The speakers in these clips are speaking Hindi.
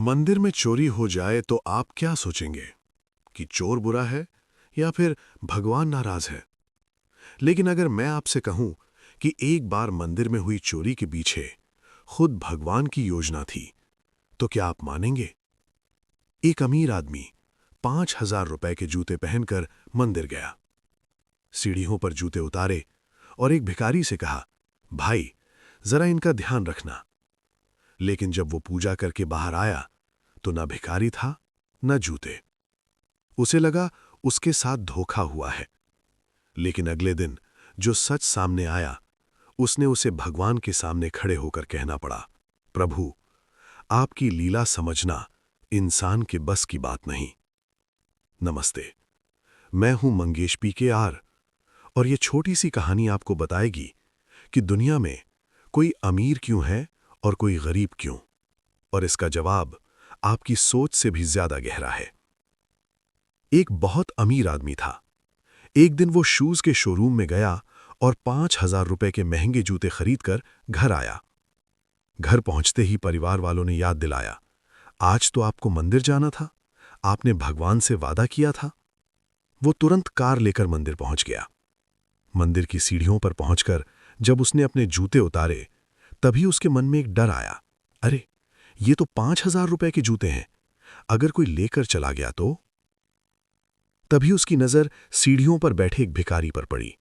मंदिर में चोरी हो जाए तो आप क्या सोचेंगे कि चोर बुरा है या फिर भगवान नाराज है। लेकिन अगर मैं आपसे कहूं कि एक बार मंदिर में हुई चोरी के पीछे खुद भगवान की योजना थी, तो क्या आप मानेंगे? एक अमीर आदमी 5,000 रुपए के जूते पहनकर मंदिर गया। सीढ़ियों पर जूते उतारे और एक भिखारी से कहा, भाई जरा इनका ध्यान रखना। लेकिन जब वो पूजा करके बाहर आया तो ना भिखारी था न जूते। उसे लगा उसके साथ धोखा हुआ है। लेकिन अगले दिन जो सच सामने आया, उसने उसे भगवान के सामने खड़े होकर कहना पड़ा, प्रभु, आपकी लीला समझना इंसान के बस की बात नहीं। नमस्ते, मैं हूं मंगेश PKR और ये छोटी सी कहानी आपको बताएगी कि दुनिया में कोई अमीर क्यों है और कोई गरीब क्यों, और इसका जवाब आपकी सोच से भी ज्यादा गहरा है। एक बहुत अमीर आदमी था। एक दिन वो शूज के शोरूम में गया और 5,000 रुपए के महंगे जूते खरीदकर घर आया। घर पहुंचते ही परिवार वालों ने याद दिलाया, आज तो आपको मंदिर जाना था, आपने भगवान से वादा किया था। वो तुरंत कार लेकर मंदिर पहुंच गया। मंदिर की सीढ़ियों पर पहुंचकर जब उसने अपने जूते उतारे, तभी उसके मन में एक डर आया, अरे ये तो 5,000 रुपए के जूते हैं, अगर कोई लेकर चला गया तो। तभी उसकी नजर सीढ़ियों पर बैठे एक भिखारी पर पड़ी।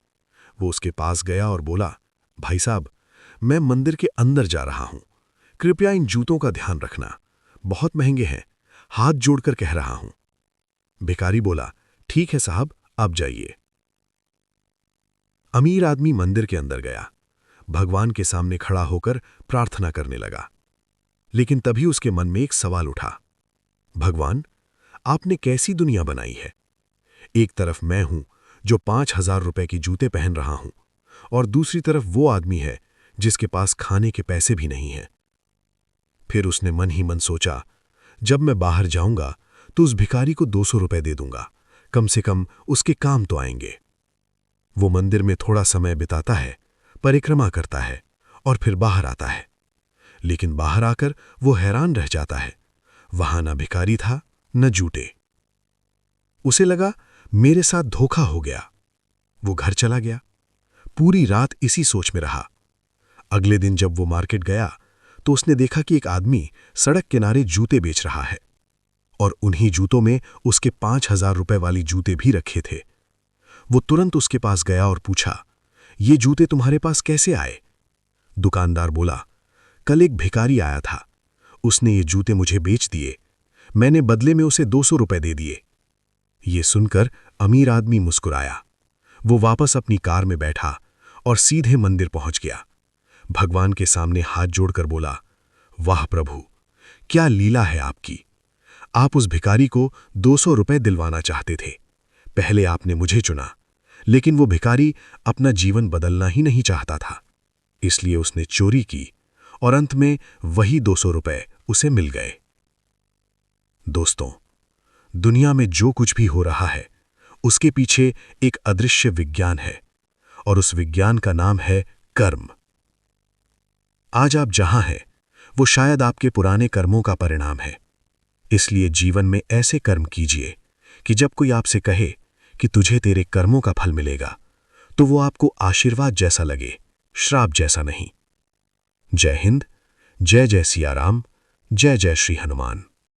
वो उसके पास गया और बोला, भाई साहब, मैं मंदिर के अंदर जा रहा हूं, कृपया इन जूतों का ध्यान रखना, बहुत महंगे हैं, हाथ जोड़कर कह रहा हूं। भिखारी बोला, ठीक है साहब, आप जाइए। अमीर आदमी मंदिर के अंदर गया, भगवान के सामने खड़ा होकर प्रार्थना करने लगा। लेकिन तभी उसके मन में एक सवाल उठा, भगवान, आपने कैसी दुनिया बनाई है? एक तरफ मैं हूं जो 5,000 रुपए की जूते पहन रहा हूं, और दूसरी तरफ वो आदमी है जिसके पास खाने के पैसे भी नहीं हैं। फिर उसने मन ही मन सोचा, जब मैं बाहर जाऊंगा तो उस भिखारी को 200 रुपए दे दूंगा, कम से कम उसके काम तो आएंगे। वो मंदिर में थोड़ा समय बिताता है, परिक्रमा करता है और फिर बाहर आता है। लेकिन बाहर आकर वो हैरान रह जाता है, वहां ना भिखारी था न जूते। उसे लगा मेरे साथ धोखा हो गया। वो घर चला गया। पूरी रात इसी सोच में रहा। अगले दिन जब वो मार्केट गया तो उसने देखा कि एक आदमी सड़क किनारे जूते बेच रहा है, और उन्हीं जूतों में उसके 5,000 रुपए वाली जूते भी रखे थे। वो तुरंत उसके पास गया और पूछा, ये जूते तुम्हारे पास कैसे आए? दुकानदार बोला, कल एक भिखारी आया था, उसने ये जूते मुझे बेच दिए, मैंने बदले में उसे 200 रुपए दे दिए। ये सुनकर अमीर आदमी मुस्कुराया। वो वापस अपनी कार में बैठा और सीधे मंदिर पहुंच गया। भगवान के सामने हाथ जोड़कर बोला, वाह प्रभु, क्या लीला है आपकी। आप उस भिखारी को 200 रुपए दिलवाना चाहते थे, पहले आपने मुझे चुना, लेकिन वो भिखारी अपना जीवन बदलना ही नहीं चाहता था, इसलिए उसने चोरी की और अंत में वही 200 रुपए उसे मिल गए। दोस्तों, दुनिया में जो कुछ भी हो रहा है उसके पीछे एक अदृश्य विज्ञान है, और उस विज्ञान का नाम है कर्म। आज आप जहां हैं वो शायद आपके पुराने कर्मों का परिणाम है। इसलिए जीवन में ऐसे कर्म कीजिए कि जब कोई आपसे कहे कि तुझे तेरे कर्मों का फल मिलेगा, तो वो आपको आशीर्वाद जैसा लगे, श्राप जैसा नहीं। जय हिंद, जय जय सिया राम, जय जय श्री हनुमान।